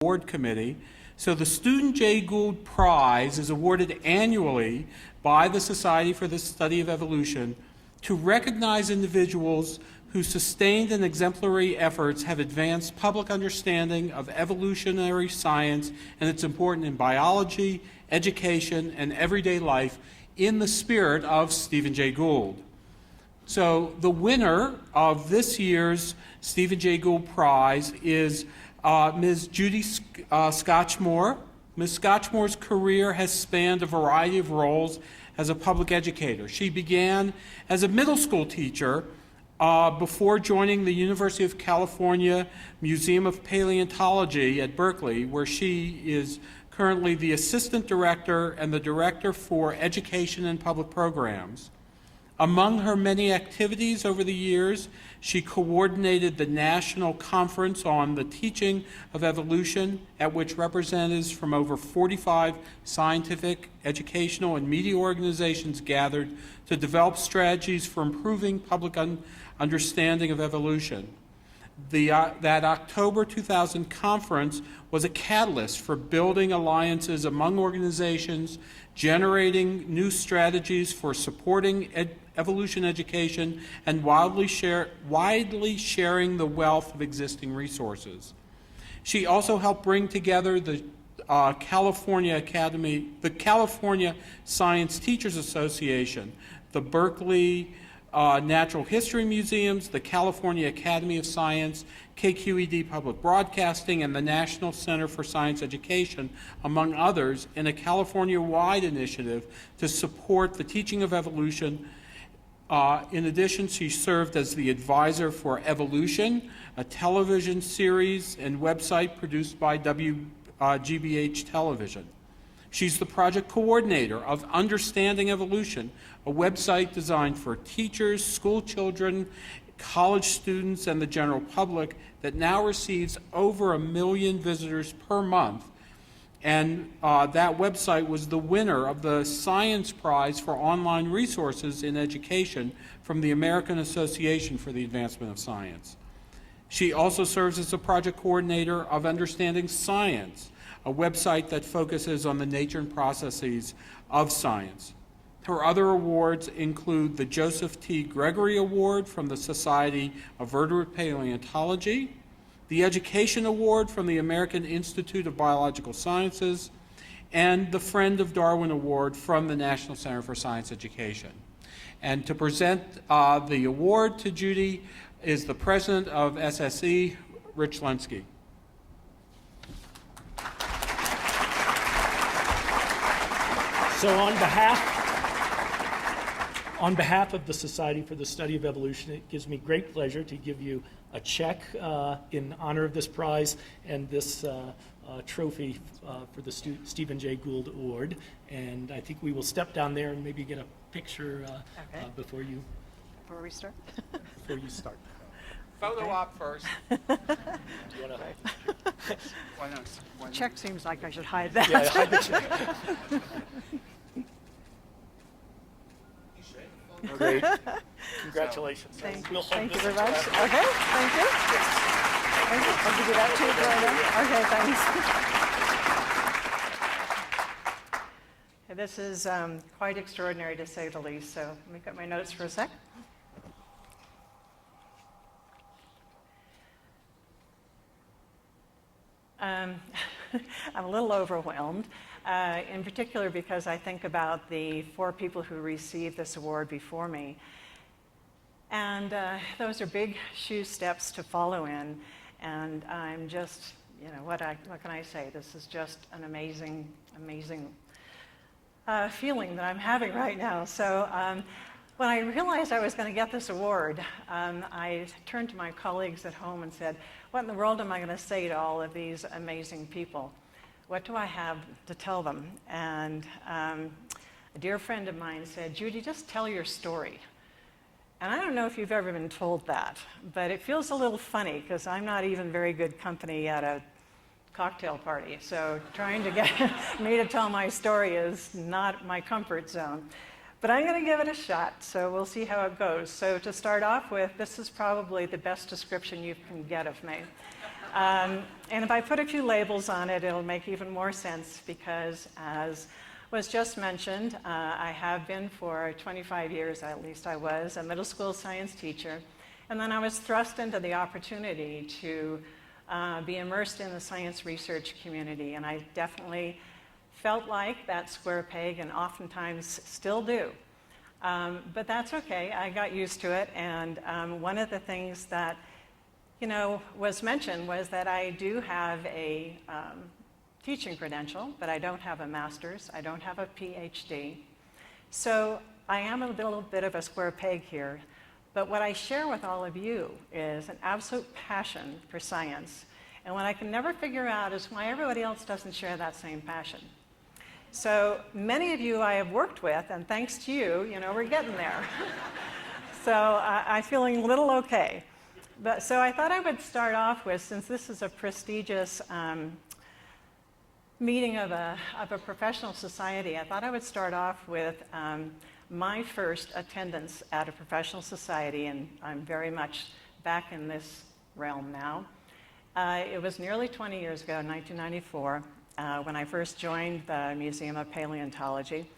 Award Committee. So the Student J. Gould Prize is awarded annually by the Society for the Study of Evolution to recognize individuals whose sustained and exemplary efforts have advanced public understanding of evolutionary science and its importance in biology, education, and everyday life in the spirit of Stephen J. Gould. So the winner of this year's Stephen J. Gould Prize is Ms. Judy Scotchmoor. Ms. Scotchmoor's career has spanned a variety of roles as a public educator. She began as a middle school teacher before joining the University of California Museum of Paleontology at Berkeley, where she is currently the assistant director and the director for education and public programs. Among her many activities over the years, she coordinated the National Conference on the Teaching of Evolution, at which representatives from over 45 scientific, educational, and media organizations gathered to develop strategies for improving public understanding of evolution. That October 2000 conference was a catalyst for building alliances among organizations, generating new strategies for supporting evolution education, and widely sharing the wealth of existing resources. She also helped bring together the California Science Teachers Association, the Berkeley Natural History Museums, the California Academy of Science, KQED Public Broadcasting, and the National Center for Science Education, among others, in a California-wide initiative to support the teaching of evolution. In addition, she served as the advisor for Evolution, a television series and website produced by WGBH Television. She's the project coordinator of Understanding Evolution, a website designed for teachers, school children, college students, and the general public that now receives over 1 million visitors per month. And that website was the winner of the Science Prize for Online Resources in Education from the American Association for the Advancement of Science. She also serves as the project coordinator of Understanding Science, a website that focuses on the nature and processes of science. Her other awards include the Joseph T. Gregory Award from the Society of Vertebrate Paleontology, the Education Award from the American Institute of Biological Sciences, and the Friend of Darwin Award from the National Center for Science Education. And to present the award to Judy is the president of SSE, Rich Lenski. So on behalf of the Society for the Study of Evolution, it gives me great pleasure to give you a check in honor of this prize and this trophy for the Stephen J. Gould Award. And I think we will step down there and maybe get a picture before we start. Before you start. Photo op first. Do you want to? Why not? Check seems like I should hide that. Yeah, hide the check. Great. Congratulations. Thank We'll you. hold Thank this you very until much. after. Okay, thank you. Thank you. I'll give you that too, Brenda. Okay, thanks. This is quite extraordinary, to say the least, so let me get my notes for a sec. I'm a little overwhelmed, in particular because I think about the 4 people who received this award before me. And those are big shoe steps to follow in. And I'm just, what can I say? This is just an amazing, amazing feeling that I'm having right now. So when I realized I was going to get this award, I turned to my colleagues at home and said, what in the world am I going to say to all of these amazing people? What do I have to tell them? And a dear friend of mine said, Judy, just tell your story. And I don't know if you've ever been told that, but it feels a little funny because I'm not even very good company at a cocktail party. So trying to get me to tell my story is not my comfort zone. But I'm going to give it a shot, so we'll see how it goes. So to start off with, this is probably the best description you can get of me. And if I put a few labels on it, it'll make even more sense because, as was just mentioned, I have been for 25 years, at least I was, a middle school science teacher. And then I was thrust into the opportunity to be immersed in the science research community. And I definitely felt like that square peg, and oftentimes still do. But that's okay, I got used to it. And one of the things that was mentioned was that I do have a teaching credential, but I don't have a master's, I don't have a PhD. So I am a little bit of a square peg here, but what I share with all of you is an absolute passion for science. And what I can never figure out is why everybody else doesn't share that same passion. So many of you I have worked with, and thanks to you, we're getting there. So I'm feeling a little okay. But so I thought I would start off with, since this is a prestigious meeting of a professional society, I thought I would start off with my first attendance at a professional society, and I'm very much back in this realm now. It was nearly 20 years ago, 1994, when I first joined the Museum of Paleontology.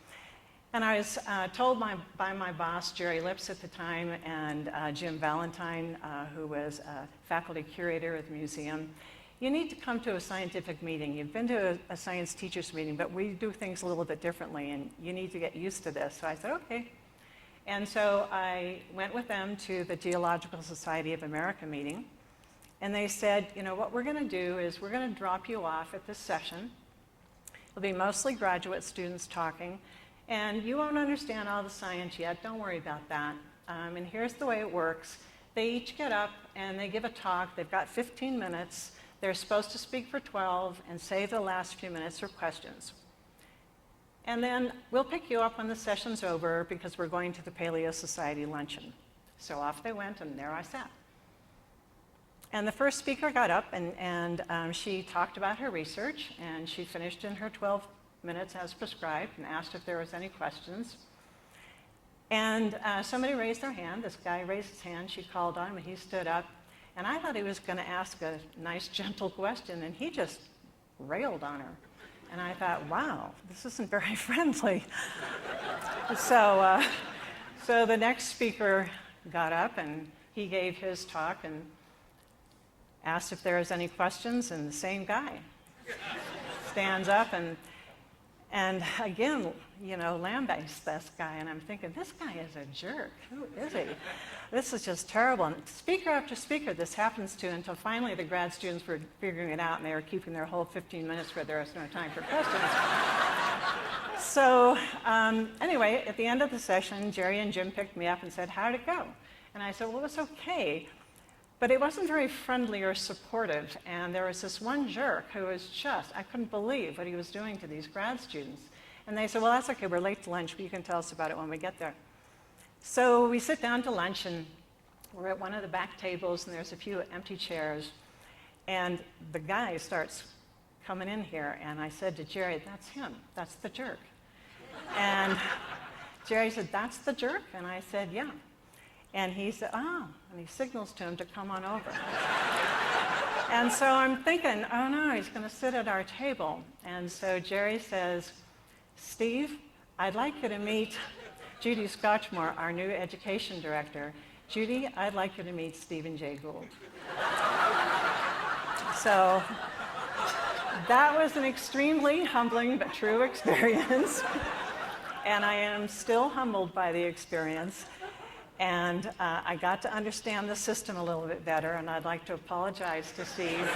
And I was told by my boss, Jerry Lips at the time, and Jim Valentine, who was a faculty curator at the museum, you need to come to a scientific meeting. You've been to a science teachers meeting, but we do things a little bit differently, and you need to get used to this. So I said, okay. And so I went with them to the Geological Society of America meeting, and they said, what we're going to do is we're going to drop you off at this session. It'll be mostly graduate students talking. And you won't understand all the science yet, don't worry about that. And here's the way it works. They each get up and they give a talk. They've got 15 minutes. They're supposed to speak for 12 and save the last few minutes for questions. And then we'll pick you up when the session's over because we're going to the Paleo Society luncheon. So off they went, and there I sat. And the first speaker got up and she talked about her research, and she finished in her 12 minutes as prescribed and asked if there was any questions. And somebody raised their hand. This guy raised his hand. She called on him, and he stood up. And I thought he was going to ask a nice, gentle question, and he just railed on her. And I thought, wow, this isn't very friendly. So the next speaker got up, and he gave his talk and asked if there was any questions, and the same guy stands up and again, lambastes this guy, and I'm thinking, this guy is a jerk. Who is he? This is just terrible. And speaker after speaker this happens to, until finally the grad students were figuring it out, and they were keeping their whole 15 minutes where there was no time for questions. So anyway, at the end of the session, Jerry and Jim picked me up and said, how'd it go? And I said, well, it was okay. But it wasn't very friendly or supportive, and there was this one jerk who was I couldn't believe what he was doing to these grad students. And they said, well, that's okay, we're late to lunch, but you can tell us about it when we get there. So we sit down to lunch, and we're at one of the back tables, and there's a few empty chairs, and the guy starts coming in here, and I said to Jerry, that's him, that's the jerk. And Jerry said, that's the jerk? And I said, yeah. And he said, oh, and he signals to him to come on over. And so I'm thinking, oh no, he's going to sit at our table. And so Jerry says, Steve, I'd like you to meet Judy Scotchmoor, our new education director. Judy, I'd like you to meet Stephen J. Gould. So that was an extremely humbling but true experience. And I am still humbled by the experience. And I got to understand the system a little bit better, and I'd like to apologize to Steve.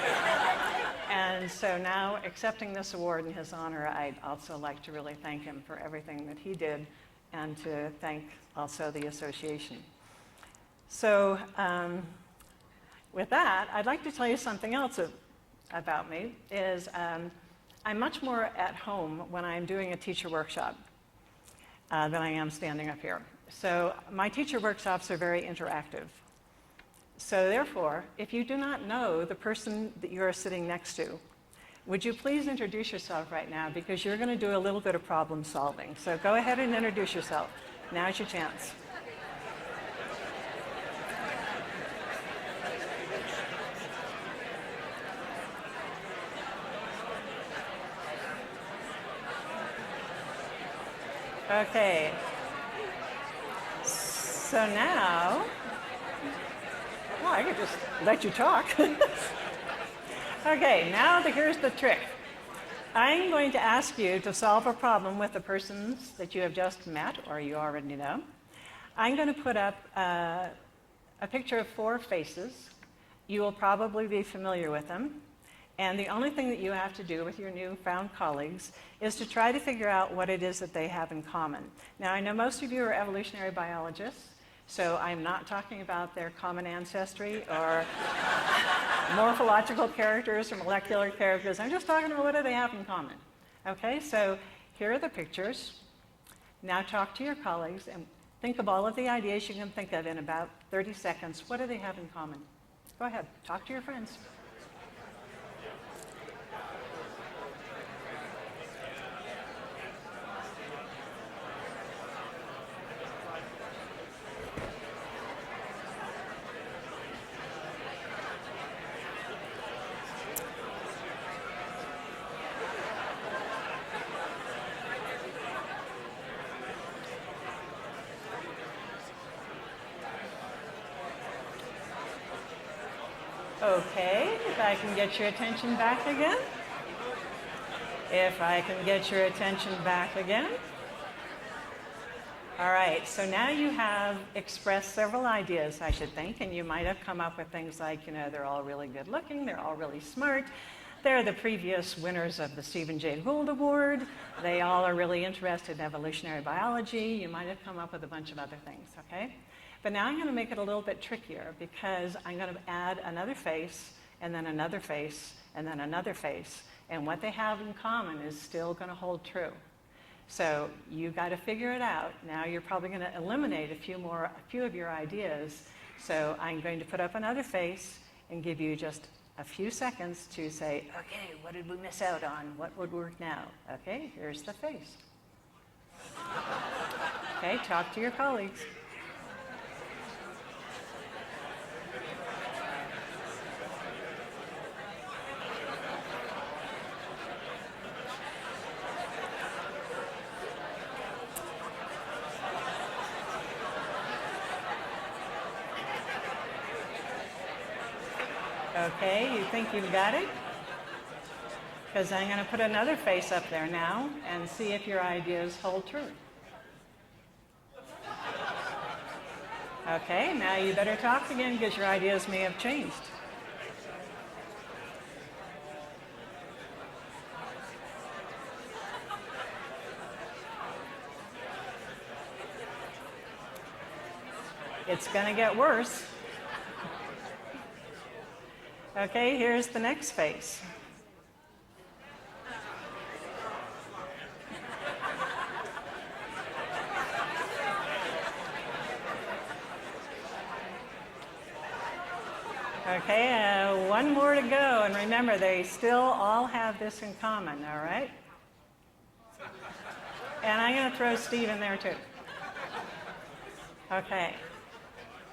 And so now, accepting this award in his honor, I'd also like to really thank him for everything that he did, and to thank also the association. So with that, I'd like to tell you something else about me, is I'm much more at home when I'm doing a teacher workshop than I am standing up here. So my teacher workshops are very interactive. So therefore, if you do not know the person that you are sitting next to, would you please introduce yourself right now, because you're going to do a little bit of problem solving. So go ahead and introduce yourself. Now's your chance. Okay. So now, well, I could just let you talk. Okay, now here's the trick. I'm going to ask you to solve a problem with the persons that you have just met or you already know. I'm going to put up a picture of 4 faces. You will probably be familiar with them. And the only thing that you have to do with your newfound colleagues is to try to figure out what it is that they have in common. Now, I know most of you are evolutionary biologists, so I'm not talking about their common ancestry or morphological characters or molecular characters. I'm just talking about what do they have in common. Okay, so here are the pictures. Now talk to your colleagues and think of all of the ideas you can think of in about 30 seconds. What do they have in common? Go ahead, talk to your friends. Okay, if I can get your attention back again. If I can get your attention back again. All right, so now you have expressed several ideas, I should think, and you might have come up with things like, they're all really good looking, they're all really smart, they're the previous winners of the Stephen J. Gould Award, they all are really interested in evolutionary biology, you might have come up with a bunch of other things, okay? But now I'm going to make it a little bit trickier because I'm going to add another face, and then another face, and then another face. And what they have in common is still going to hold true. So you've got to figure it out. Now you're probably going to eliminate a few of your ideas. So I'm going to put up another face and give you just a few seconds to say, okay, what did we miss out on? What would work now? Okay, here's the face. Okay, talk to your colleagues. Okay, you think you've got it? Because I'm going to put another face up there now and see if your ideas hold true. Okay, now you better talk again because your ideas may have changed. It's going to get worse. Okay, here's the next face. Okay, one more to go, and remember, they still all have this in common, all right? And I'm going to throw Steve in there, too. Okay,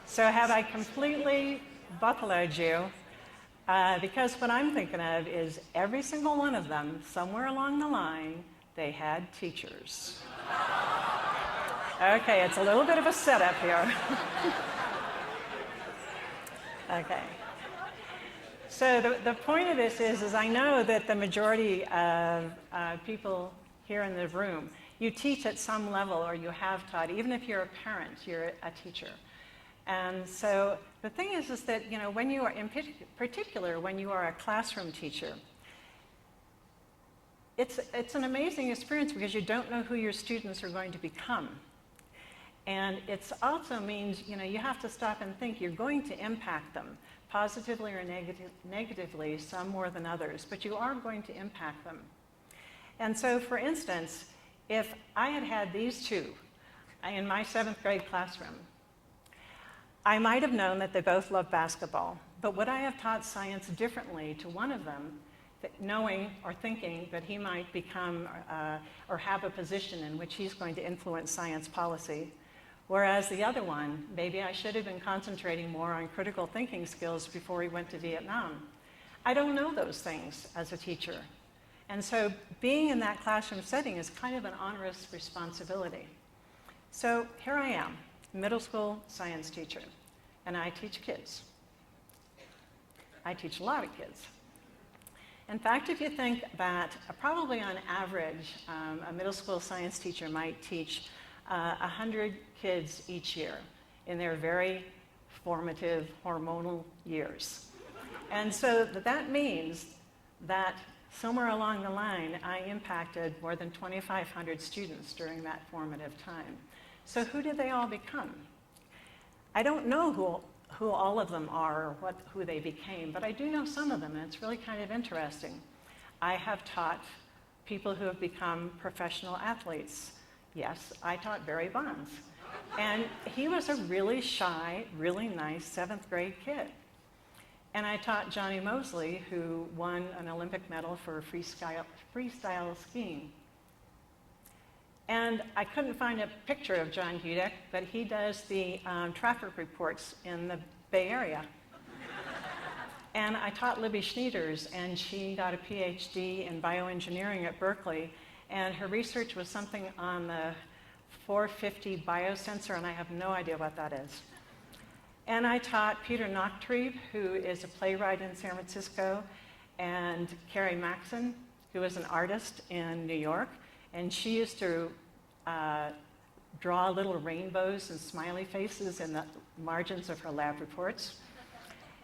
so have I completely buffaloed you? Because what I'm thinking of is every single one of them, somewhere along the line, they had teachers. Okay, it's a little bit of a setup here. Okay. So the point of this is I know that the majority of people here in the room, you teach at some level or you have taught, even if you're a parent, you're a teacher. And so the thing is that, when you are, in particular, when you are a classroom teacher, it's an amazing experience because you don't know who your students are going to become. And it also means, you have to stop and think you're going to impact them, positively or negatively, some more than others, but you are going to impact them. And so, for instance, if I had had these two in my 7th grade classroom, I might have known that they both love basketball, but would I have taught science differently to one of them, knowing or thinking that he might become or have a position in which he's going to influence science policy, whereas the other one, maybe I should have been concentrating more on critical thinking skills before he went to Vietnam. I don't know those things as a teacher. And so being in that classroom setting is kind of an onerous responsibility. So here I am, middle school science teacher, and I teach kids. I teach a lot of kids. In fact, if you think that probably on average, a middle school science teacher might teach 100 kids each year in their very formative hormonal years. And so that means that somewhere along the line, I impacted more than 2,500 students during that formative time. So who did they all become? I don't know who all of them are or who they became, but I do know some of them, and it's really kind of interesting. I have taught people who have become professional athletes. Yes, I taught Barry Bonds. And he was a really shy, really nice 7th grade kid. And I taught Johnny Mosley, who won an Olympic medal for freestyle skiing. And I couldn't find a picture of John Hudek, but he does the traffic reports in the Bay Area. And I taught Libby Schneiders, and she got a PhD in bioengineering at Berkeley, and her research was something on the 450 biosensor, and I have no idea what that is. And I taught Peter Nachtrieb, who is a playwright in San Francisco, and Carrie Maxon, who is an artist in New York, and she used to draw little rainbows and smiley faces in the margins of her lab reports.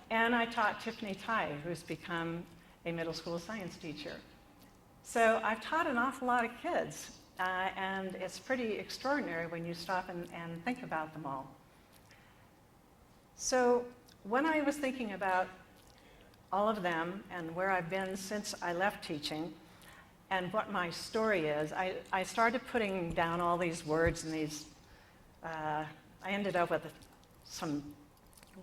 And I taught Tiffany Tai, who's become a middle school science teacher. So I've taught an awful lot of kids, and it's pretty extraordinary when you stop and think about them all. So when I was thinking about all of them and where I've been since I left teaching and what my story is, I started putting down all these words and these, I ended up with some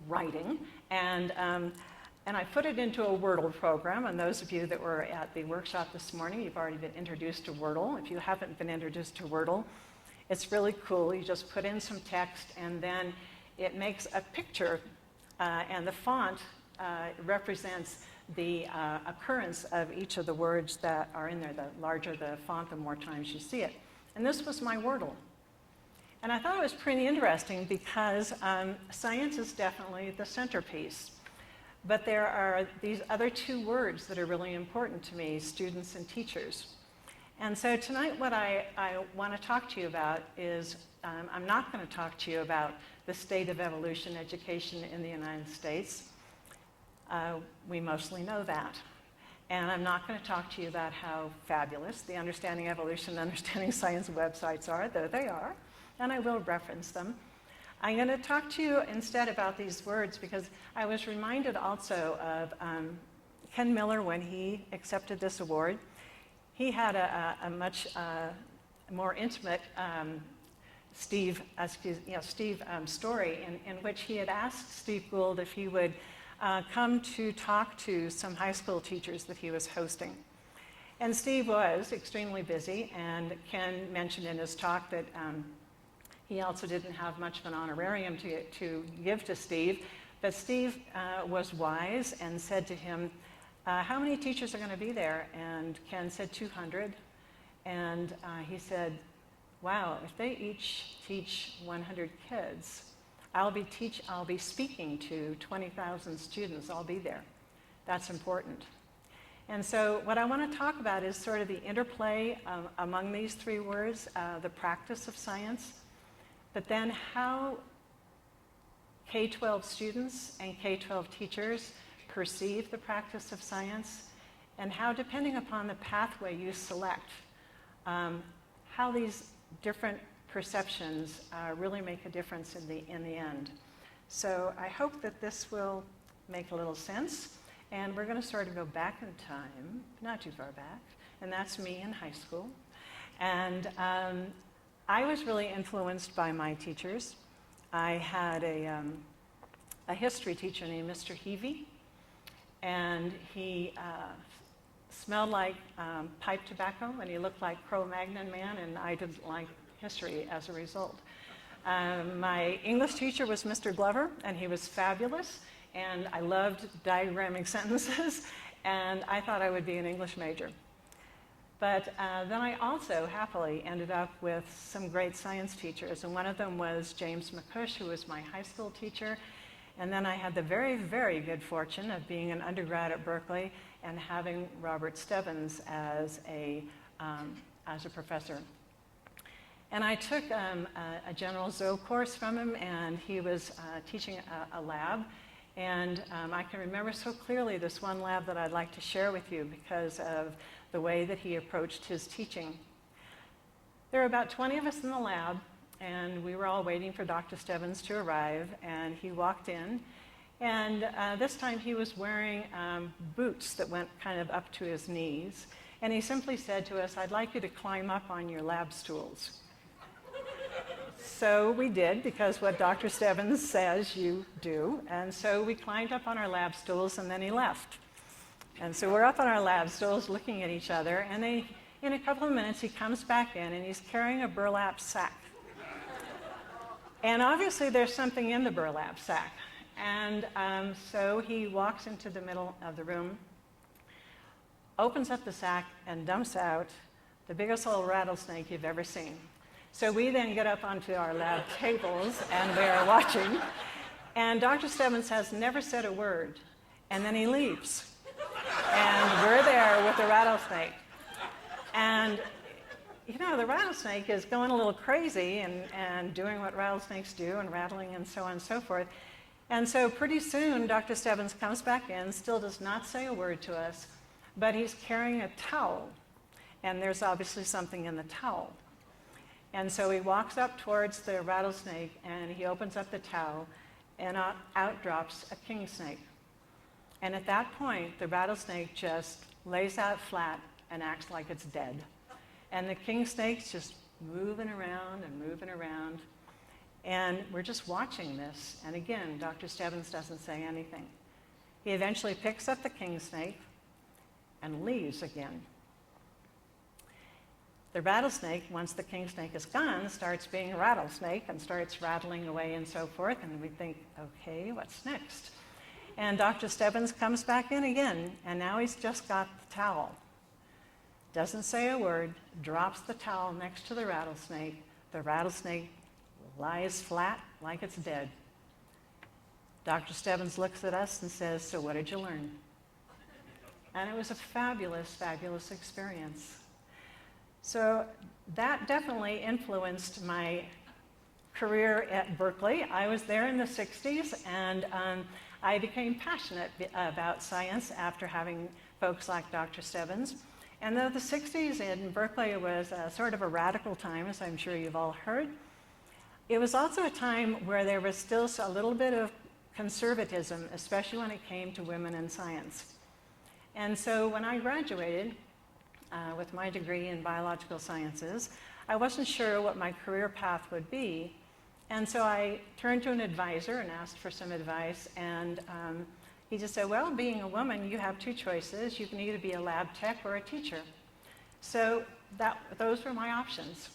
writing, and I put it into a Wordle program, and those of you that were at the workshop this morning, you've already been introduced to Wordle. If you haven't been introduced to Wordle, it's really cool. You just put in some text, and then it makes a picture, and the font represents the occurrence of each of the words that are in there. The larger the font, the more times you see it. And this was my Wordle. And I thought it was pretty interesting because science is definitely the centerpiece. But there are these other two words that are really important to me, students and teachers. And so tonight what I want to talk to you about is, I'm not going to talk to you about the state of evolution education in the United States. We mostly know that. And I'm not going to talk to you about how fabulous the Understanding Evolution, Understanding Science websites are, though they are, and I will reference them. I'm going to talk to you instead about these words because I was reminded also of Ken Miller when he accepted this award. He had a much more intimate Steve story in which he had asked Steve Gould if he would come to talk to some high school teachers that he was hosting. And Steve was extremely busy, and Ken mentioned in his talk that he also didn't have much of an honorarium to give to Steve, but Steve was wise and said to him, how many teachers are going to be there? And Ken said 200. And he said, wow, if they each teach 100 kids, I'll be speaking to 20,000 students. I'll be there. That's important. And so what I want to talk about is sort of the interplay among these three words, the practice of science, but then how K-12 students and K-12 teachers perceive the practice of science, and how, depending upon the pathway you select, how these different perceptions really make a difference in the end. So I hope that this will make a little sense, and we're going to sort of go back in time, not too far back, and that's me in high school. And I was really influenced by my teachers. I had a history teacher named Mr. Heavey, and he smelled like pipe tobacco, and he looked like Cro-Magnon man, and I didn't like history as a result. My English teacher was Mr. Glover, and he was fabulous, and I loved diagramming sentences, and I thought I would be an English major. But then I also happily ended up with some great science teachers, and one of them was James McCush, who was my high school teacher. And then I had the very, very good fortune of being an undergrad at Berkeley and having Robert Stebbins as a professor. And I took a general zoo course from him, and he was teaching a lab. And I can remember so clearly this one lab that I'd like to share with you because of the way that he approached his teaching. There were about 20 of us in the lab, and we were all waiting for Dr. Stebbins to arrive, and he walked in. And this time he was wearing boots that went kind of up to his knees. And he simply said to us, "I'd like you to climb up on your lab stools." So we did, because what Dr. Stebbins says you do. And so we climbed up on our lab stools, and then he left. And so we're up on our lab stools looking at each other, and in a couple of minutes he comes back in, and he's carrying a burlap sack. And obviously there's something in the burlap sack. And so he walks into the middle of the room, opens up the sack, and dumps out the biggest little rattlesnake you've ever seen. So we then get up onto our lab tables, and we are watching. And Dr. Stebbins has never said a word. And then he leaves. And we're there with the rattlesnake. And, you know, the rattlesnake is going a little crazy and doing what rattlesnakes do and rattling and so on and so forth. And so pretty soon, Dr. Stebbins comes back in, still does not say a word to us, but he's carrying a towel. And there's obviously something in the towel. And so he walks up towards the rattlesnake, and he opens up the towel, and out drops a king snake. And at that point, the rattlesnake just lays out flat and acts like it's dead. And the king snake's just moving around and moving around. And we're just watching this. And again, Dr. Stebbins doesn't say anything. He eventually picks up the king snake and leaves again. The rattlesnake, once the king snake is gone, starts being a rattlesnake and starts rattling away and so forth. And we think, okay, what's next? And Dr. Stebbins comes back in again, and now he's just got the towel. Doesn't say a word, drops the towel next to the rattlesnake. The rattlesnake lies flat like it's dead. Dr. Stebbins looks at us and says, "So what did you learn?" And it was a fabulous, fabulous experience. So that definitely influenced my career at Berkeley. I was there in the 60s, and I became passionate about science after having folks like Dr. Stebbins. And though the 60s in Berkeley was sort of a radical time, as I'm sure you've all heard, it was also a time where there was still a little bit of conservatism, especially when it came to women in science. And so when I graduated with my degree in biological sciences, I wasn't sure what my career path would be. And so I turned to an advisor and asked for some advice. And he just said, "Well, being a woman, you have two choices. You can either be a lab tech or a teacher." So those were my options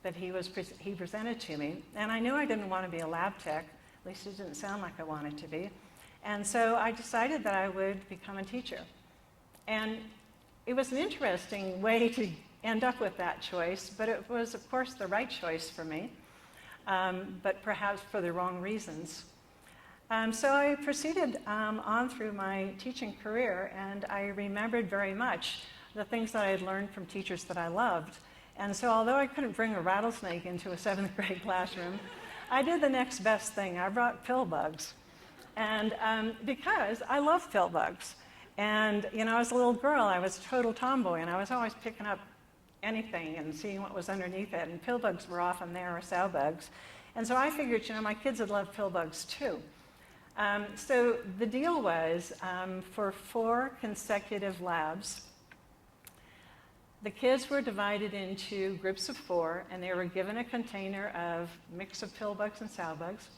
that he presented to me. And I knew I didn't want to be a lab tech. At least it didn't sound like I wanted to be. And so I decided that I would become a teacher. And it was an interesting way to end up with that choice, but it was, of course, the right choice for me, but perhaps for the wrong reasons. So I proceeded on through my teaching career, and I remembered very much the things that I had learned from teachers that I loved. And so although I couldn't bring a rattlesnake into a 7th grade classroom, I did the next best thing. I brought pill bugs. And because I love pill bugs. And, you know, as a little girl, I was a total tomboy, and I was always picking up anything and seeing what was underneath it. And pill bugs were often there, or sow bugs. And so I figured, you know, my kids would love pill bugs too. So the deal was for 4 consecutive labs, the kids were divided into groups of 4, and they were given a container of mix of pill bugs and sow bugs.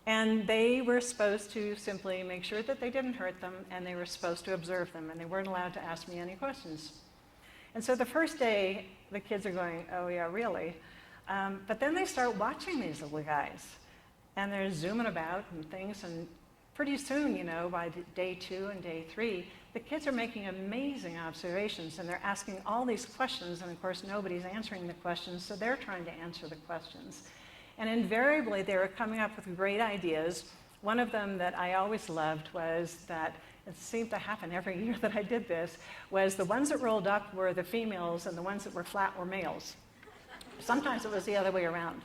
And they were supposed to simply make sure that they didn't hurt them, and they were supposed to observe them, and they weren't allowed to ask me any questions. And so the first day, the kids are going, "Oh yeah, really?" But then they start watching these little guys, and they're zooming about and things, and pretty soon, you know, by day 2 and day 3, the kids are making amazing observations, and they're asking all these questions, and of course nobody's answering the questions, so they're trying to answer the questions. And invariably, they were coming up with great ideas. One of them that I always loved was that, it seemed to happen every year that I did this, was the ones that rolled up were the females and the ones that were flat were males. Sometimes it was the other way around.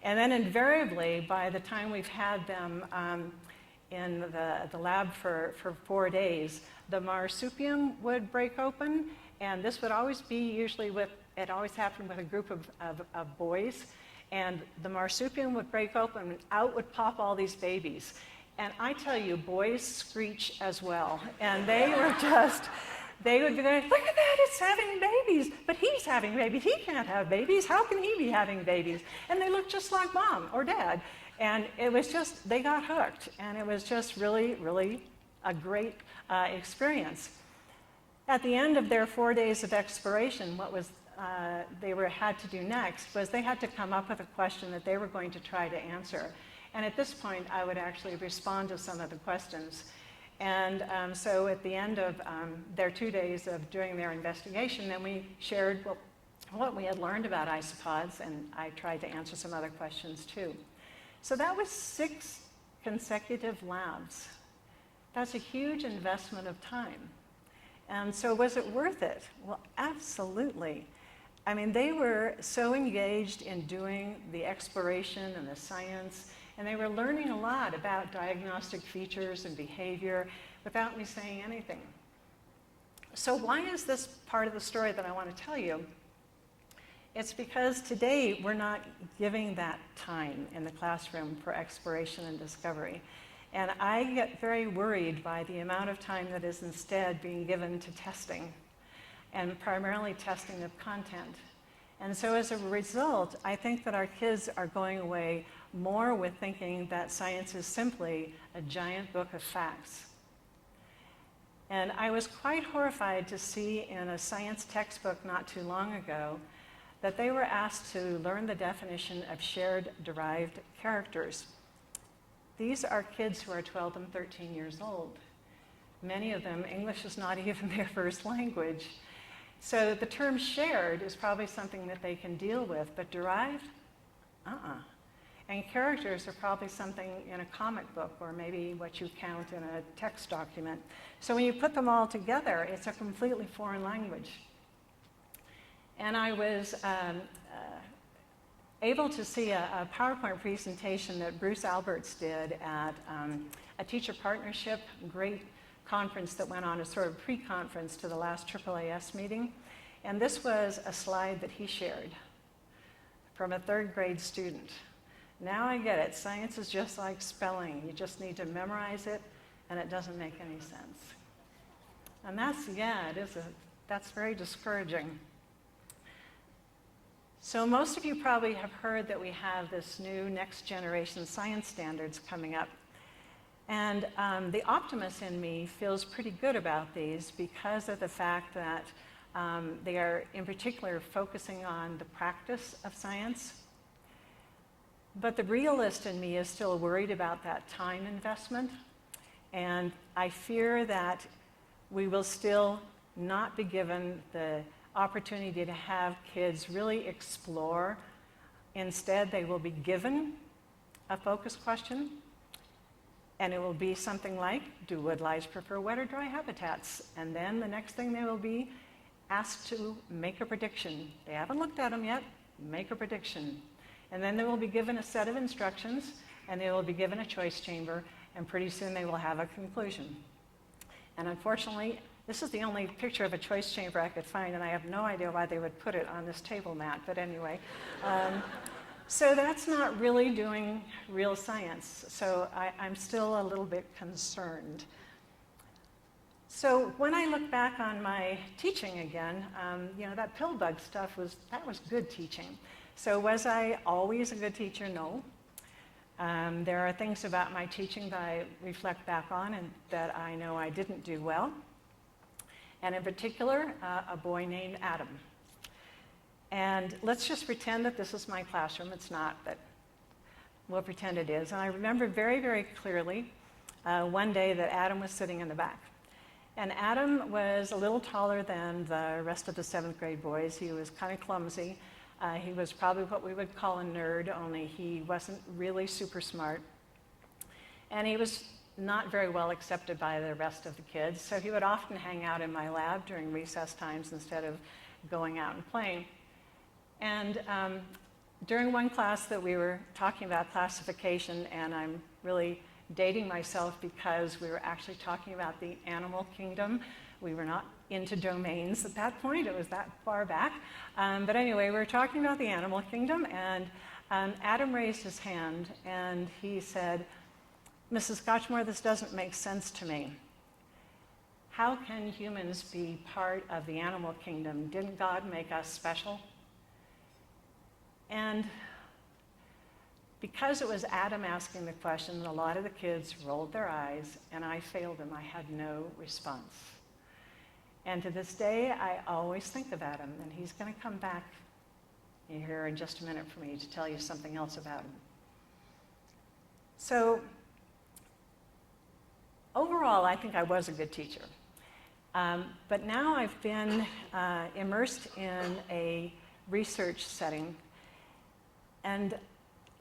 And then invariably, by the time we've had them in the lab for 4 days, the marsupium would break open, and this would always be usually it always happened with a group of boys, and the marsupium would break open and out would pop all these babies. And I tell you, boys screech as well, and they would be like, look at that, it's having babies, but he's having babies, he can't have babies, how can he be having babies? And they look just like mom or dad. And it was just, they got hooked, and it was just really, really a great experience. At the end of their 4 days of exploration, what was had to do next was they had to come up with a question that they were going to try to answer. And at this point, I would actually respond to some of the questions. And so at the end of their 2 days of doing their investigation, then we shared what we had learned about isopods, and I tried to answer some other questions too. So that was 6 consecutive labs. That's a huge investment of time. And so was it worth it? Well, absolutely. I mean, they were so engaged in doing the exploration and the science, and they were learning a lot about diagnostic features and behavior without me saying anything. So why is this part of the story that I want to tell you? It's because today we're not giving that time in the classroom for exploration and discovery. And I get very worried by the amount of time that is instead being given to testing, and primarily testing of content. And so as a result, I think that our kids are going away more with thinking that science is simply a giant book of facts. And I was quite horrified to see in a science textbook not too long ago that they were asked to learn the definition of shared derived characters. These are kids who are 12 and 13 years old. Many of them, English is not even their first language. So the term shared is probably something that they can deal with, but derived? And characters are probably something in a comic book or maybe what you count in a text document. So when you put them all together, it's a completely foreign language. And I was able to see a PowerPoint presentation that Bruce Alberts did at a teacher partnership, great conference that went on, a sort of pre-conference to the last AAAS meeting. And this was a slide that he shared from a 3rd grade student. Now I get it. Science is just like spelling. You just need to memorize it, and it doesn't make any sense. And that's very discouraging. So most of you probably have heard that we have this new next generation science standards coming up. And the optimist in me feels pretty good about these because of the fact that they are in particular focusing on the practice of science. But the realist in me is still worried about that time investment. And I fear that we will still not be given the opportunity to have kids really explore. Instead, they will be given a focus question, and it will be something like, do woodlice prefer wet or dry habitats? And then the next thing they will be asked to make a prediction. They haven't looked at them yet, make a prediction. And then they will be given a set of instructions, and they will be given a choice chamber, and pretty soon they will have a conclusion. And unfortunately, this is the only picture of a choice chamber I could find, and I have no idea why they would put it on this table mat, but anyway. So that's not really doing real science. So I'm still a little bit concerned. So when I look back on my teaching again, that pill bug stuff was good teaching. So was I always a good teacher? No. There are things about my teaching that I reflect back on and that I know I didn't do well. And in particular, a boy named Adam. And let's just pretend that this is my classroom. It's not, but we'll pretend it is. And I remember very, very clearly one day that Adam was sitting in the back. And Adam was a little taller than the rest of the 7th grade boys. He was kind of clumsy. He was probably what we would call a nerd, only he wasn't really super smart. And he was not very well accepted by the rest of the kids, so he would often hang out in my lab during recess times instead of going out and playing. And during one class that we were talking about classification, and I'm really dating myself because we were actually talking about the animal kingdom. We were not into domains at that point, it was that far back. But anyway, we were talking about the animal kingdom, and Adam raised his hand and he said, "Mrs. Scotchmoor, this doesn't make sense to me. How can humans be part of the animal kingdom? Didn't God make us special?" And because it was Adam asking the question, a lot of the kids rolled their eyes, and I failed them. I had no response. And to this day, I always think of Adam, and he's going to come back here in just a minute for me to tell you something else about him. So overall, I think I was a good teacher. But now I've been immersed in a research setting, and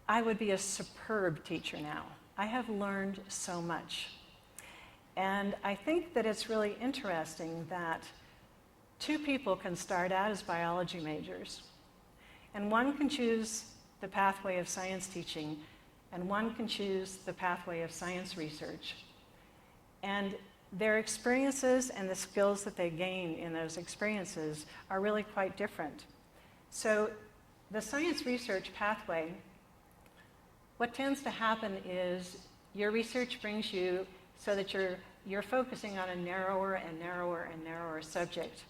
I would be a superb teacher now. I have learned so much. And I think that it's really interesting that two people can start out as biology majors, and one can choose the pathway of science teaching, and one can choose the pathway of science research. And their experiences and the skills that they gain in those experiences are really quite different. So the science research pathway, what tends to happen is your research brings you so that you're focusing on a narrower and narrower and narrower subject.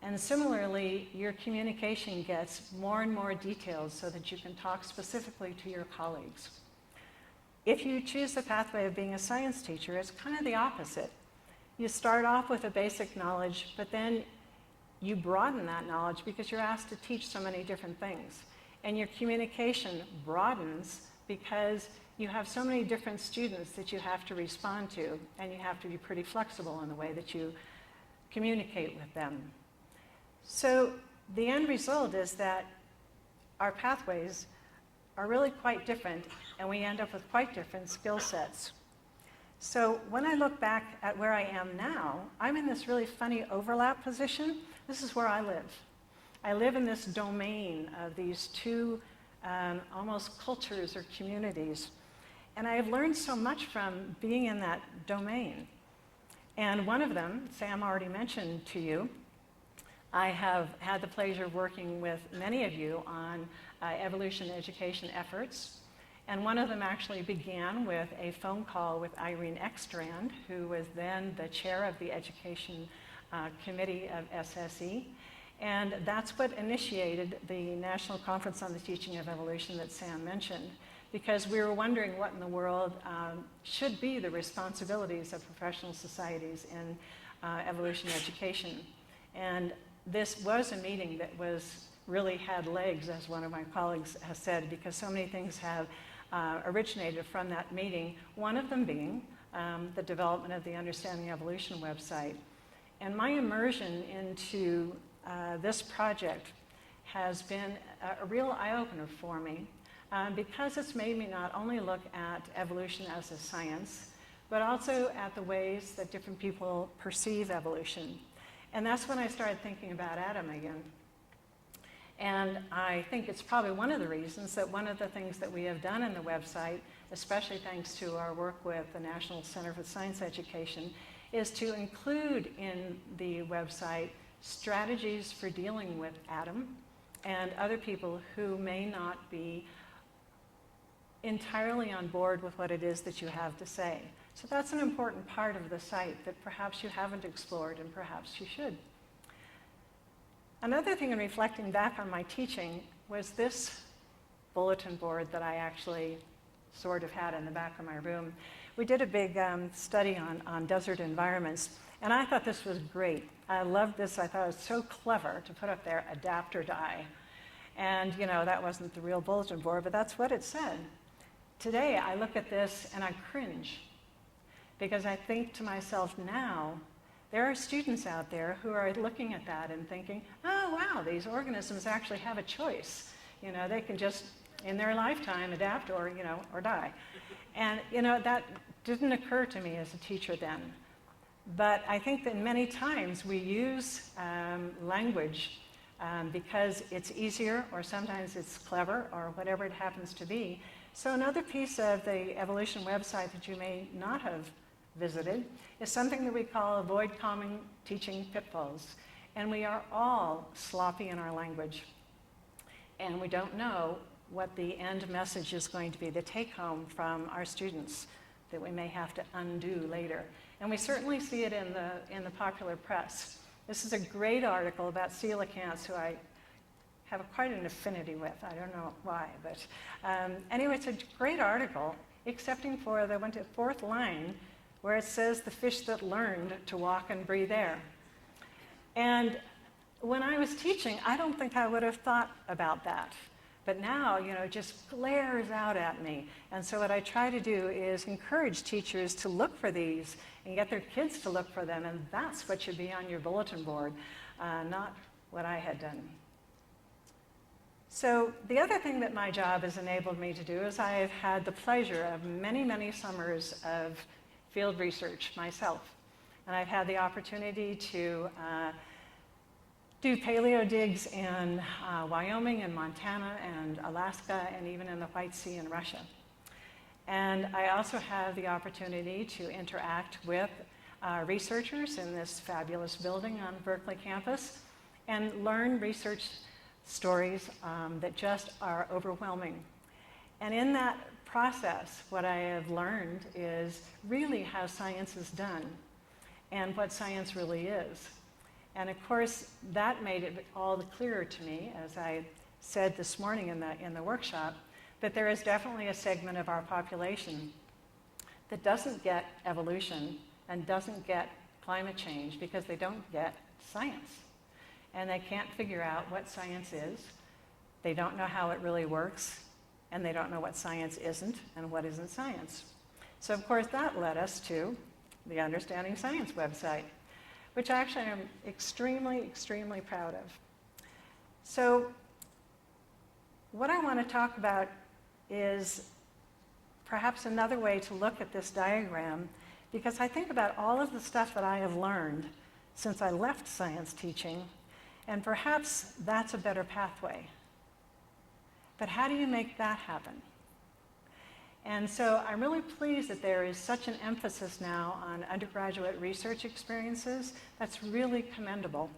And similarly, your communication gets more and more detailed so that you can talk specifically to your colleagues. If you choose the pathway of being a science teacher, it's kind of the opposite. You start off with a basic knowledge, but then you broaden that knowledge because you're asked to teach so many different things. And your communication broadens because you have so many different students that you have to respond to, and you have to be pretty flexible in the way that you communicate with them. So the end result is that our pathways are really quite different, and we end up with quite different skill sets. So when I look back at where I am now, I'm in this really funny overlap position. This is where I live. I live in this domain of these two almost cultures or communities. And I have learned so much from being in that domain. And one of them, Sam already mentioned to you, I have had the pleasure of working with many of you on evolution education efforts. And one of them actually began with a phone call with Irene Ekstrand, who was then the chair of the education committee of SSE. And that's what initiated the National Conference on the Teaching of Evolution that Sam mentioned, because we were wondering what in the world should be the responsibilities of professional societies in evolution education. And this was a meeting that really had legs, as one of my colleagues has said, because so many things have originated from that meeting, one of them being the development of the Understanding Evolution website. And my immersion into this project has been a real eye-opener for me because it's made me not only look at evolution as a science, but also at the ways that different people perceive evolution. And that's when I started thinking about Adam again. And I think it's probably one of the reasons that one of the things that we have done in the website, especially thanks to our work with the National Center for Science Education, is to include in the website strategies for dealing with Adam and other people who may not be entirely on board with what it is that you have to say. So that's an important part of the site that perhaps you haven't explored and perhaps you should. Another thing in reflecting back on my teaching was this bulletin board that I actually sort of had in the back of my room. We did a big study on desert environments, and I thought this was great. I loved this. I thought it was so clever to put up there, adapt or die. And, you know, that wasn't the real bulletin board, but that's what it said. Today, I look at this and I cringe because I think to myself now, there are students out there who are looking at that and thinking, oh, wow, these organisms actually have a choice. You know, they can just, in their lifetime, adapt or, you know, or die. And, you know, that didn't occur to me as a teacher then. But I think that many times we use language because it's easier, or sometimes it's clever, or whatever it happens to be. So another piece of the evolution website that you may not have visited is something that we call avoid common teaching pitfalls. And we are all sloppy in our language. And we don't know what the end message is going to be, the take home from our students that we may have to undo later. And we certainly see it in the popular press. This is a great article about coelacanths, who I have quite an affinity with. I don't know why, but anyway, it's a great article, excepting for the 4th line, where it says the fish that learned to walk and breathe air. And when I was teaching, I don't think I would have thought about that. But now, you know, it just glares out at me. And so what I try to do is encourage teachers to look for these and get their kids to look for them. And that's what should be on your bulletin board, not what I had done. So the other thing that my job has enabled me to do is I have had the pleasure of many, many summers of field research myself. And I've had the opportunity to do paleo digs in Wyoming and Montana and Alaska and even in the White Sea in Russia. And I also have the opportunity to interact with researchers in this fabulous building on Berkeley campus and learn research stories that just are overwhelming. And in that process, what I have learned is really how science is done and what science really is. And of course, that made it all the clearer to me, as I said this morning in the workshop, that there is definitely a segment of our population that doesn't get evolution and doesn't get climate change because they don't get science. And they can't figure out what science is. They don't know how it really works, and they don't know what science isn't and what isn't science. So of course, that led us to the Understanding Science website, which actually I'm extremely, extremely proud of. So what I want to talk about is perhaps another way to look at this diagram, because I think about all of the stuff that I have learned since I left science teaching, and perhaps that's a better pathway. But how do you make that happen? And so I'm really pleased that there is such an emphasis now on undergraduate research experiences. That's really commendable.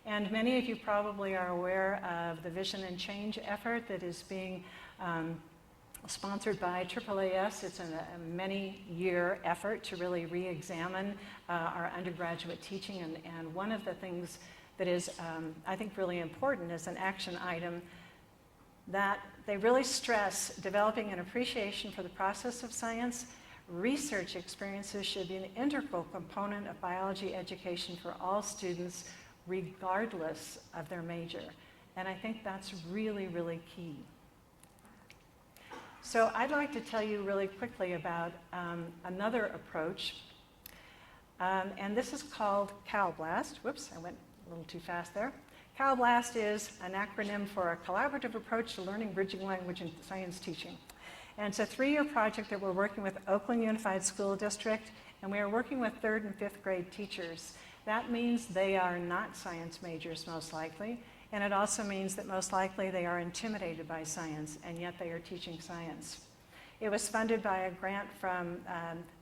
And many of you probably are aware of the Vision and Change effort that is being sponsored by AAAS. It's a many-year effort to really re-examine our undergraduate teaching. And one of the things that is, I think, really important is an action item that they really stress developing an appreciation for the process of science. Research experiences should be an integral component of biology education for all students, regardless of their major. And I think that's really, really key. So I'd like to tell you really quickly about another approach. And this is called CalBLAST. Whoops, I went a little too fast there. CalBLAST is an acronym for a collaborative approach to learning bridging language and science teaching. And it's a 3-year project that we're working with Oakland Unified School District, and we are working with 3rd and 5th grade teachers. That means they are not science majors, most likely, and it also means that most likely they are intimidated by science, and yet they are teaching science. It was funded by a grant from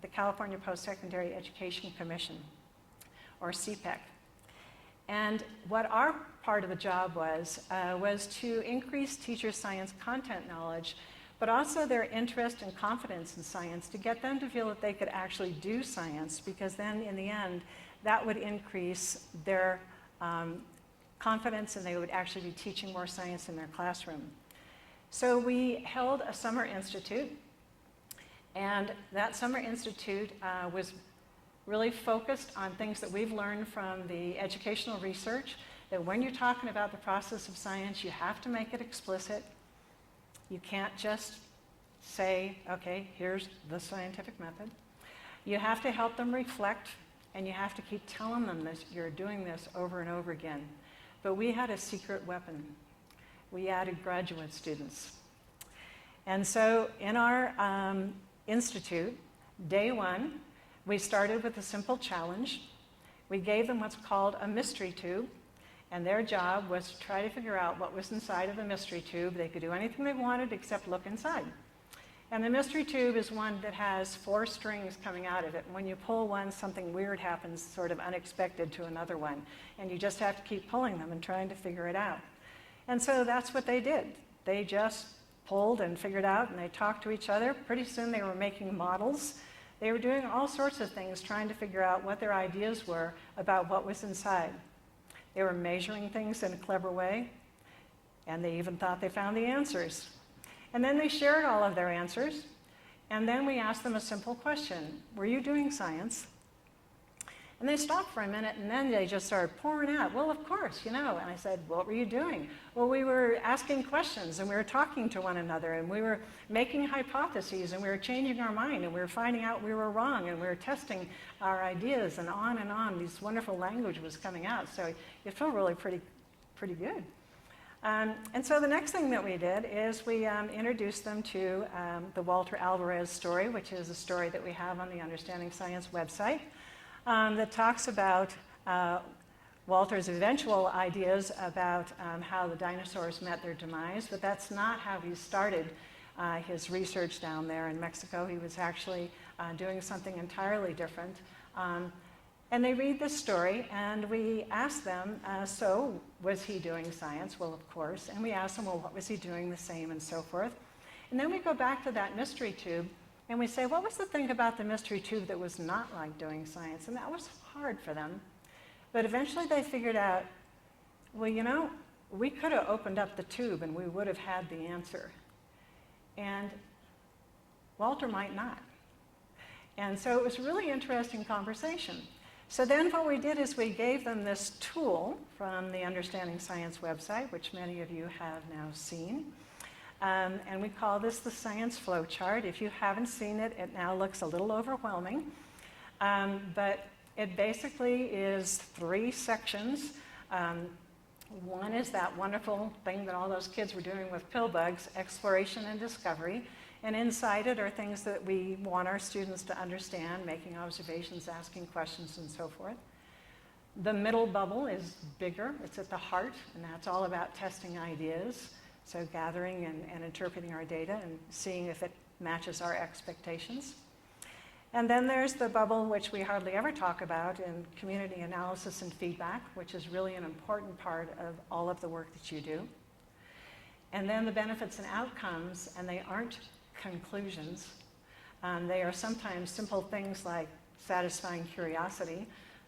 the California Post-Secondary Education Commission, or CPEC. And what our part of the job was to increase teachers' science content knowledge, but also their interest and confidence in science, to get them to feel that they could actually do science, because then in the end, that would increase their confidence and they would actually be teaching more science in their classroom. So we held a summer institute, and that summer institute was really focused on things that we've learned from the educational research, that when you're talking about the process of science, you have to make it explicit. You can't just say, okay, here's the scientific method. You have to help them reflect and you have to keep telling them this, you're doing this over and over again. But we had a secret weapon. We added graduate students. And so in our institute, day one, we started with a simple challenge. We gave them what's called a mystery tube, and their job was to try to figure out what was inside of the mystery tube. They could do anything they wanted except look inside. And the mystery tube is one that has 4 strings coming out of it. And when you pull one, something weird happens, sort of unexpected to another one. And you just have to keep pulling them and trying to figure it out. And so that's what they did. They just pulled and figured out, and they talked to each other. Pretty soon they were making models. They were doing all sorts of things, trying to figure out what their ideas were about what was inside. They were measuring things in a clever way, and they even thought they found the answers. And then they shared all of their answers, and then we asked them a simple question. Were you doing science? And they stopped for a minute, and then they just started pouring out. Well, of course, you know. And I said, what were you doing? Well, we were asking questions, and we were talking to one another, and we were making hypotheses, and we were changing our mind, and we were finding out we were wrong, and we were testing our ideas, and on and on. This wonderful language was coming out. So it felt really pretty good. And so the next thing that we did is we introduced them to the Walter Alvarez story, which is a story that we have on the Understanding Science website, that talks about Walter's eventual ideas about how the dinosaurs met their demise, but that's not how he started his research down there in Mexico. He was actually doing something entirely different. And they read this story, and we ask them, so was he doing science? Well, of course. And we ask them, well, what was he doing the same, and so forth. And then we go back to that mystery tube, and we say, what was the thing about the mystery tube that was not like doing science? And that was hard for them. But eventually they figured out, well, you know, we could have opened up the tube and we would have had the answer. And Walter might not. And so it was a really interesting conversation. So then what we did is we gave them this tool from the Understanding Science website, which many of you have now seen. And we call this the science flow chart. If you haven't seen it, it now looks a little overwhelming. But it basically is 3 sections. One is that wonderful thing that all those kids were doing with pill bugs, exploration and discovery. And inside it are things that we want our students to understand, making observations, asking questions, and so forth. The middle bubble is bigger. It's at the heart, and that's all about testing ideas. So gathering and interpreting our data and seeing if it matches our expectations. And then there's the bubble, which we hardly ever talk about, in community analysis and feedback, which is really an important part of all of the work that you do. And then the benefits and outcomes, and they aren't conclusions. They are sometimes simple things like satisfying curiosity.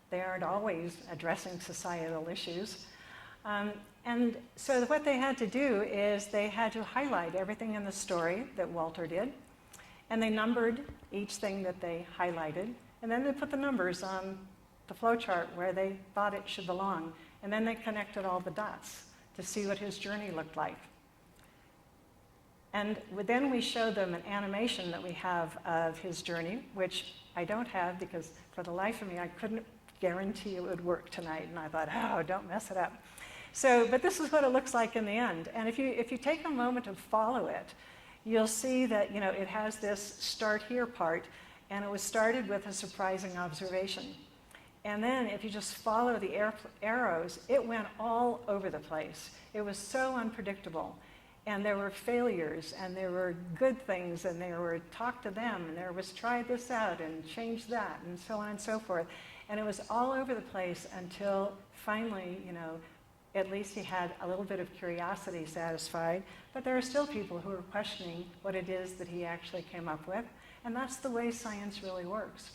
They aren't always addressing societal issues. And so what they had to do is they had to highlight everything in the story that Walter did, and they numbered each thing that they highlighted, and then they put the numbers on the flowchart where they thought it should belong, and then they connected all the dots to see what his journey looked like. And then we showed them an animation that we have of his journey, which I don't have because for the life of me, I couldn't guarantee it would work tonight, and I thought, oh, don't mess it up. So, but this is what it looks like in the end. And if you take a moment to follow it, you'll see that, you know, it has this start here part, and it was started with a surprising observation. And then if you just follow the arrows, it went all over the place. It was so unpredictable. And there were failures, and there were good things, and there were talk to them, and there was try this out and change that, and so on and so forth. And it was all over the place until finally, you know, at least he had a little bit of curiosity satisfied, but there are still people who are questioning what it is that he actually came up with, and that's the way science really works.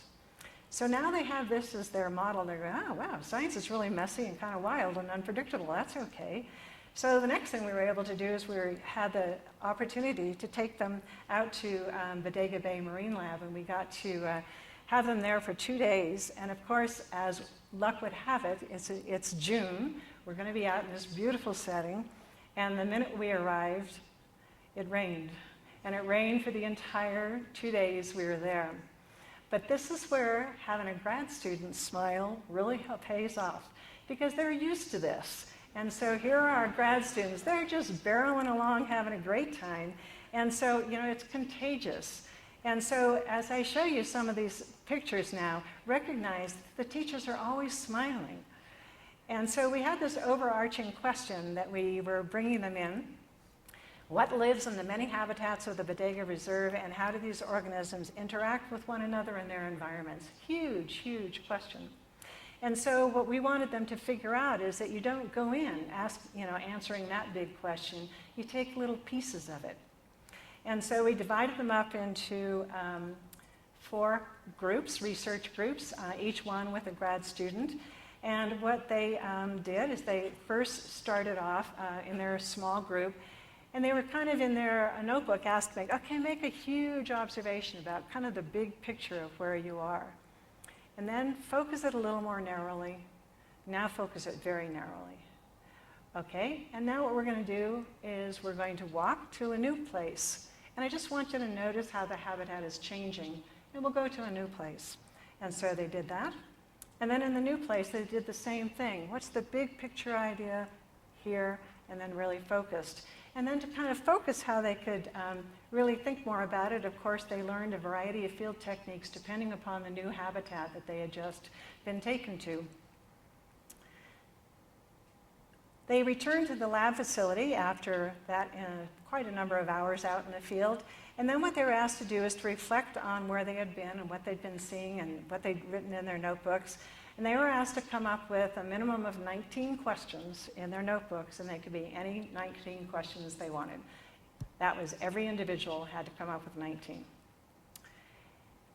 So now they have this as their model. They're going, oh, wow, science is really messy and kind of wild and unpredictable. That's okay. So the next thing we were able to do is we had the opportunity to take them out to Bodega Bay Marine Lab, and we got to have them there for 2 days. And of course, as luck would have it, it's June. We're going to be out in this beautiful setting. And the minute we arrived, it rained. And it rained for the entire 2 days we were there. But this is where having a grad student smile really pays off, because they're used to this. And so here are our grad students. They're just barreling along, having a great time. And so, it's contagious. And so as I show you some of these pictures now, recognize the teachers are always smiling. And so we had this overarching question that we were bringing them in. What lives in the many habitats of the Bodega Reserve, and how do these organisms interact with one another in their environments? Huge, huge question. And so what we wanted them to figure out is that you don't go in answering that big question. You take little pieces of it. And so we divided them up into 4 groups, research groups, each one with a grad student. And what they did is they first started off in their small group, and they were kind of in their notebook asked, make a huge observation about kind of the big picture of where you are. And then focus it a little more narrowly. Now focus it very narrowly. Okay, and now what we're going to do is we're going to walk to a new place. And I just want you to notice how the habitat is changing. And we'll go to a new place. And so they did that. And then in the new place, they did the same thing. What's the big picture idea here? And then really focused. And then to kind of focus how they could really think more about it, of course, they learned a variety of field techniques depending upon the new habitat that they had just been taken to. They returned to the lab facility after that, quite a number of hours out in the field. And then what they were asked to do is to reflect on where they had been and what they'd been seeing and what they'd written in their notebooks. And they were asked to come up with a minimum of 19 questions in their notebooks, and they could be any 19 questions they wanted. That was every individual had to come up with 19.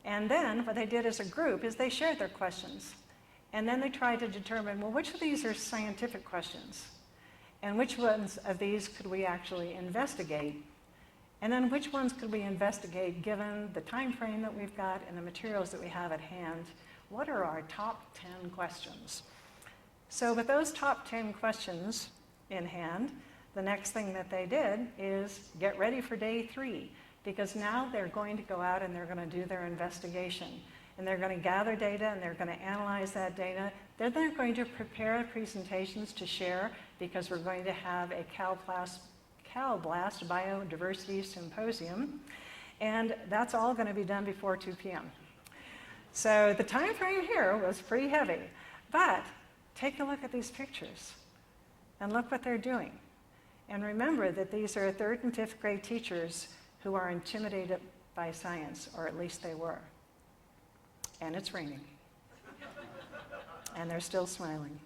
And then what they did as a group is they shared their questions. And then they tried to determine, well, which of these are scientific questions? And which ones of these could we actually investigate? And then which ones could we investigate given the time frame that we've got and the materials that we have at hand? What are our top 10 questions? So with those top 10 questions in hand, the next thing that they did is get ready for day 3, because now they're going to go out and they're going to do their investigation. And they're going to gather data and they're going to analyze that data. Then they're going to prepare presentations to share, because we're going to have a Cal Blast Biodiversity Symposium. And that's all going to be done before 2 p.m. So the time frame here was pretty heavy. But take a look at these pictures and look what they're doing. And remember that these are 3rd and 5th grade teachers who are intimidated by science, or at least they were. And it's raining. And they're still smiling.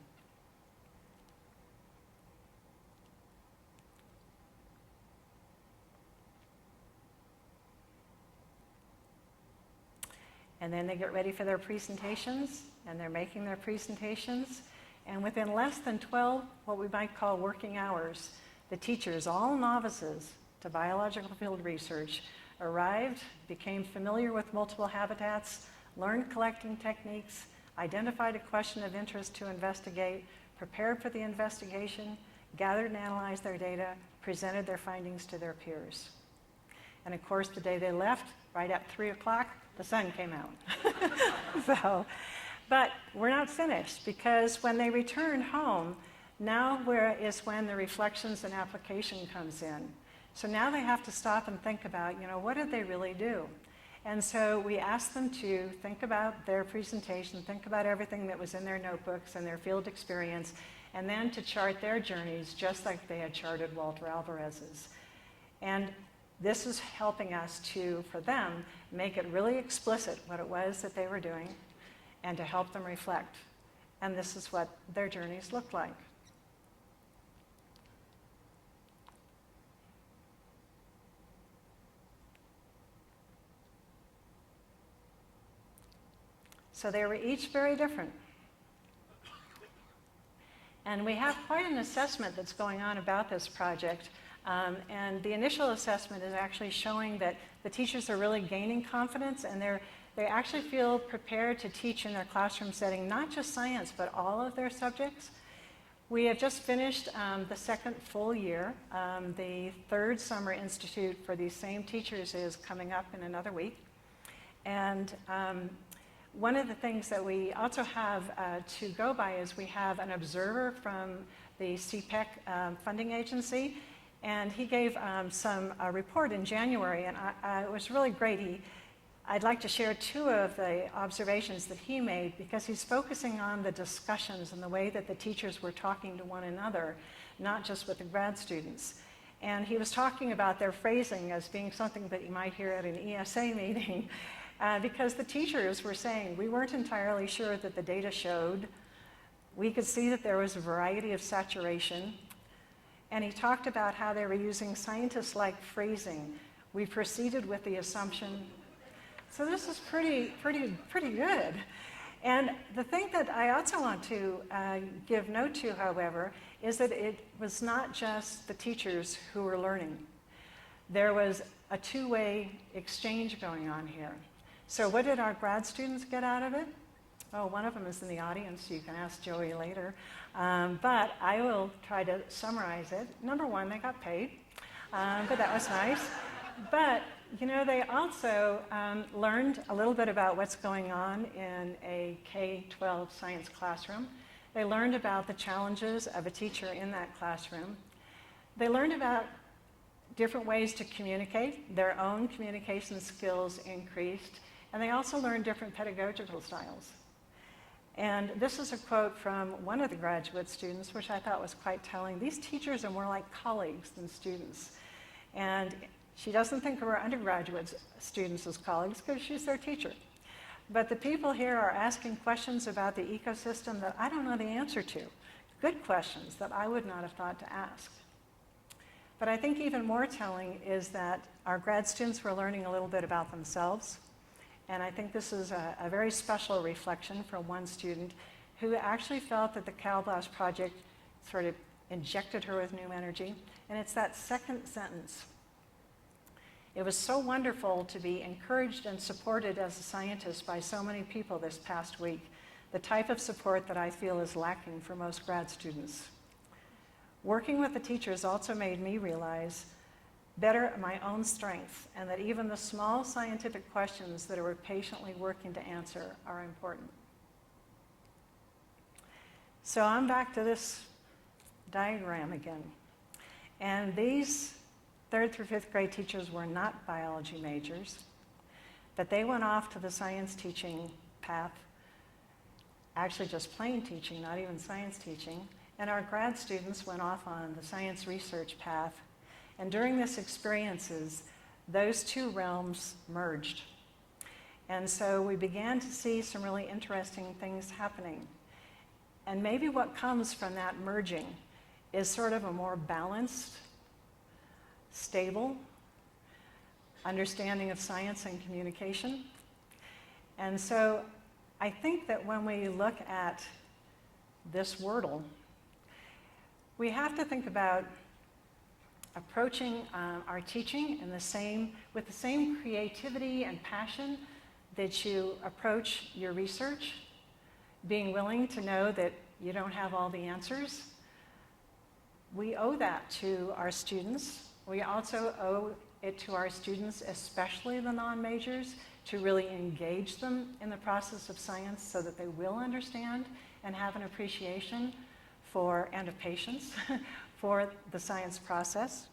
And then they get ready for their presentations, and they're making their presentations. And within less than 12, what we might call working hours, the teachers, all novices to biological field research, arrived, became familiar with multiple habitats, learned collecting techniques, identified a question of interest to investigate, prepared for the investigation, gathered and analyzed their data, presented their findings to their peers. And of course, the day they left, right at 3 o'clock, the sun came out. But we're not finished, because when they return home, now is when the reflections and application comes in. So now they have to stop and think about, what did they really do? And so we asked them to think about their presentation, think about everything that was in their notebooks and their field experience, and then to chart their journeys just like they had charted Walter Alvarez's. And this is helping us to, for them, make it really explicit what it was that they were doing and to help them reflect. And this is what their journeys looked like. So they were each very different. And we have quite an assessment that's going on about this project. And the initial assessment is actually showing that the teachers are really gaining confidence, and they actually feel prepared to teach in their classroom setting, not just science, but all of their subjects. We have just finished the 2nd full year. The 3rd summer institute for these same teachers is coming up in another week. And one of the things that we also have to go by is we have an observer from the CPEC funding agency, and he gave a report in January, and it was really great. I'd like to share two of the observations that he made, because he's focusing on the discussions and the way that the teachers were talking to one another, not just with the grad students. And he was talking about their phrasing as being something that you might hear at an ESA meeting, because the teachers were saying, we weren't entirely sure that the data showed. We could see that there was a variety of saturation. And he talked about how they were using scientist-like phrasing. We proceeded with the assumption. So this is pretty good. And the thing that I also want to give note to, however, is that it was not just the teachers who were learning. There was a two-way exchange going on here. So what did our grad students get out of it? Oh, one of them is in the audience, so you can ask Joey later. But I will try to summarize it. Number one, they got paid, but that was nice. But, you know, they also learned a little bit about what's going on in a K-12 science classroom. They learned about the challenges of a teacher in that classroom. They learned about different ways to communicate. Their own communication skills increased. And they also learned different pedagogical styles. And this is a quote from one of the graduate students, which I thought was quite telling. These teachers are more like colleagues than students. And she doesn't think of her undergraduate students as colleagues because she's their teacher. But the people here are asking questions about the ecosystem that I don't know the answer to. Good questions that I would not have thought to ask. But I think even more telling is that our grad students were learning a little bit about themselves. And I think this is a very special reflection from one student who actually felt that the CalBlast project sort of injected her with new energy. And it's that second sentence. It was so wonderful to be encouraged and supported as a scientist by so many people this past week, the type of support that I feel is lacking for most grad students. Working with the teachers also made me realize better my own strengths, and that even the small scientific questions that we're patiently working to answer are important. So I'm back to this diagram again. And these 3rd through 5th grade teachers were not biology majors, but they went off to the science teaching path, actually just plain teaching, not even science teaching. And our grad students went off on the science research path. And during this experiences, those two realms merged. And so we began to see some really interesting things happening. And maybe what comes from that merging is sort of a more balanced, stable understanding of science and communication. And so I think that when we look at this wordle, we have to think about approaching our teaching with the same creativity and passion that you approach your research, being willing to know that you don't have all the answers. We owe that to our students. We also owe it to our students, especially the non-majors, to really engage them in the process of science so that they will understand and have an appreciation for, and a patience for the science process.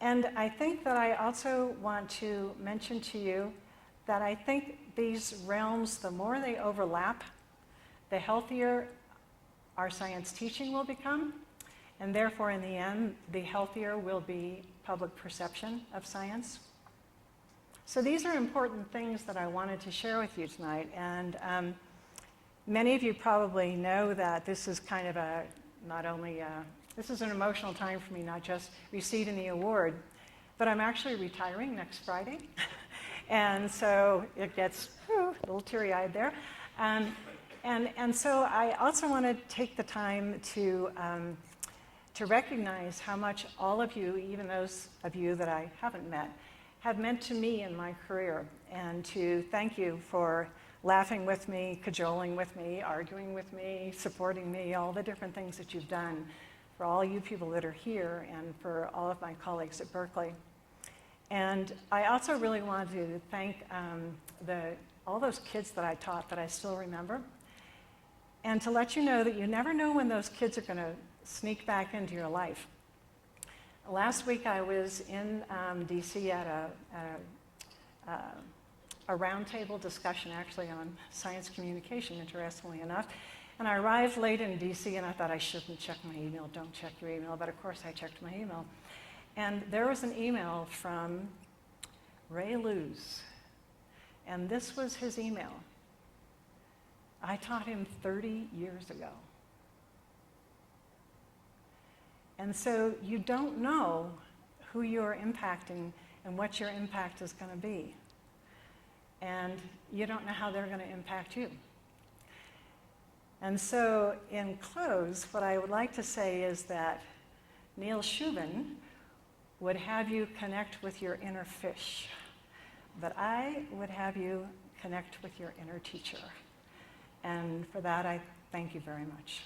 And I think that I also want to mention to you that I think these realms, the more they overlap, the healthier our science teaching will become, and therefore in the end, the healthier will be public perception of science. So these are important things that I wanted to share with you tonight. And many of you probably know that this is kind of this is an emotional time for me, not just receiving the award, but I'm actually retiring next Friday. And so it gets a little teary-eyed there. And so I also want to take the time to recognize how much all of you, even those of you that I haven't met, have meant to me in my career, and to thank you for laughing with me, cajoling with me, arguing with me, supporting me, all the different things that you've done, for all you people that are here, and for all of my colleagues at Berkeley. And I also really wanted to thank all those kids that I taught that I still remember, and to let you know that you never know when those kids are going to sneak back into your life. Last week I was in DC at a roundtable discussion actually on science communication, interestingly enough. And I arrived late in DC and I thought I shouldn't check my email, don't check your email, but of course I checked my email. And there was an email from Ray Luz, and this was his email. I taught him 30 years ago. And so you don't know who you're impacting and what your impact is going to be. And you don't know how they're going to impact you. And so in close, what I would like to say is that Neil Shubin would have you connect with your inner fish, but I would have you connect with your inner teacher. And for that, I thank you very much.